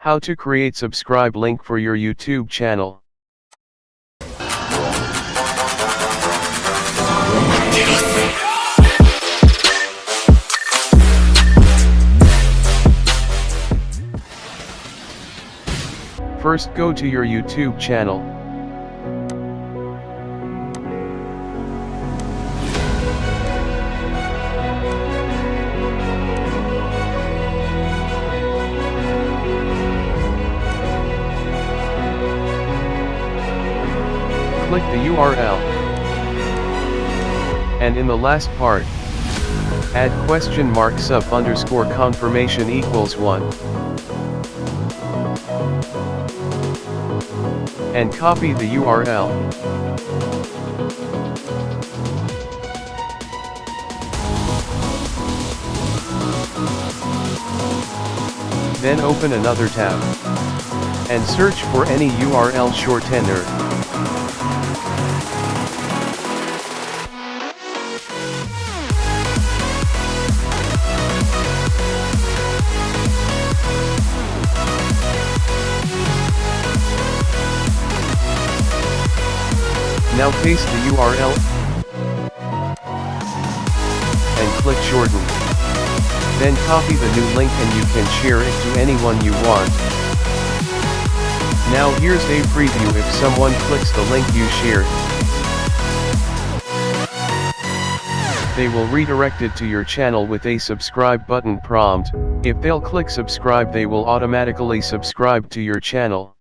How to create subscribe link for your YouTube channel. First, go to your YouTube channel. Click the URL. And in the last part, add question mark sub underscore confirmation equals 1. And copy the URL. Then open another tab. And search for any URL shortener. Now paste the URL and click shorten. Then copy the new link and you can share it to anyone you want. Now here's a preview if someone clicks the link you shared. They will redirect it to your channel with a subscribe button prompt. If they'll click subscribe, they will automatically subscribe to your channel.